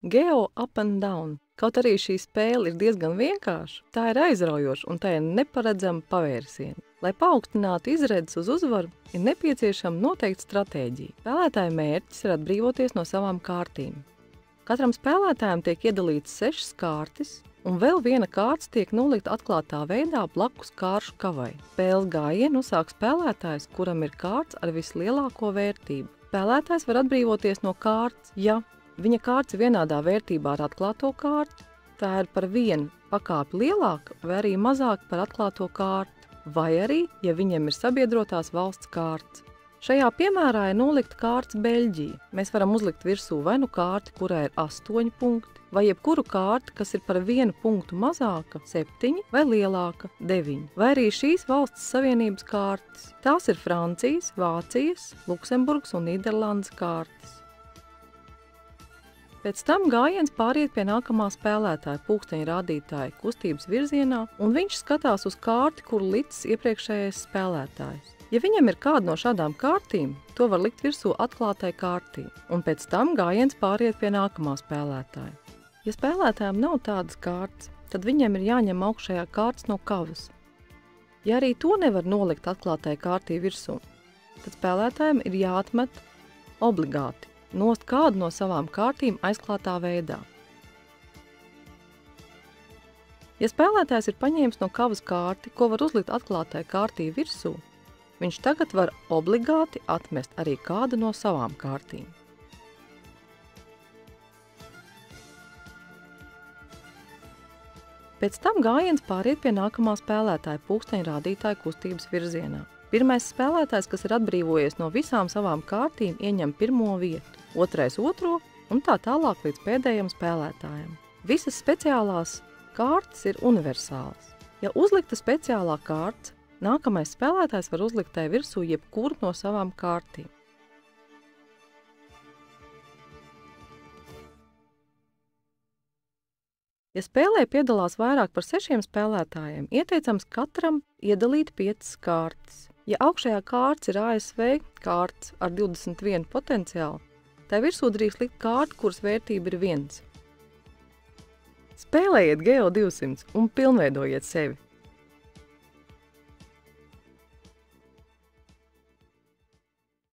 Geo up and down. Kaut arī šī spēle ir diezgan vienkārša, tā ir aizraujoša un tā ir neparedzama pavērsiena. Lai paaugstinātu izredzes uz uzvaru, ir nepieciešama noteikta stratēģija. Spēlētāja mērķis ir atbrīvoties no savām kārtīm. Katram spēlētājam tiek iedalīts 6 kārtas, un vēl viena kārta tiek nolikta atklātā veidā blakus kāršu kavai. Spēles gājienu uzsāk spēlētājs, kuram ir kārts ar vislielāko vērtību. Spēlētājs var atbrīvoties no kārtas, ja viņa kārts ir vienādā vērtībā ar atklāto kārtu, tā ir par vienu pakāpi lielāka vai arī mazāka par atklāto kārtu, vai arī, ja viņiem ir sabiedrotās valsts kārtas. Šajā piemērā ir nolikta kārtas Beļģija. Mēs varam uzlikt virsū vai nu kārti, kurai ir 8 punkti, vai jebkuru kārti, kas ir par 1 punktu mazāka, 7 vai lielāka, 9, vai arī šīs valsts savienības kārtas. Tās ir Francijas, Vācijas, Luksemburgas un Nīderlandes kārtas. Pēc tam gājiens pāriet pie nākamā spēlētāja pulksteņa rādītāja kustības virzienā, un viņš skatās uz kārti, kuru licis iepriekšējais spēlētājs. Ja viņam ir kāda no šādām kārtīm, to var likt virsū atklātai kārtī, un pēc tam gājiens pāriet pie nākamā spēlētāja. Ja spēlētājam nav tādas kārtas, tad viņam ir jāņem augšējā kārtas no kavas. Ja arī to nevar nolikt atklātai kārtī virsū, tad spēlētājam ir jāatmet obligāti nost kādu no savām kārtīm aizklātā veidā. Ja spēlētājs ir paņēmis no kavas kārti, ko var uzlikt atklātai kārtī virsū, viņš tagad var obligāti atmest arī kādu no savām kārtīm. Pēc tam gājiens pāriet pie nākamā spēlētāja pulksteņa rādītāja kustības virzienā. Pirmais spēlētājs, kas ir atbrīvojies no visām savām kārtīm, ieņem pirmo vietu, otrais otro un tā tālāk līdz pēdējam spēlētājam. Visas speciālās kārtas ir universālas. Ja uzlikta speciālā kārta, nākamais spēlētājs var uzlikt tai virsū jebkuru no savām kārtīm. Ja spēlē piedalās vairāk par 6 spēlētājiem, ieteicams katram iedalīt 5 kārtas. Ja augšējā kārts ir ASV kārts ar 21 potenciālu, tai virsū drīkst likt kārtu, kuras vērtība ir 1. Spēlējiet Geo 200 un pilnveidojiet sevi!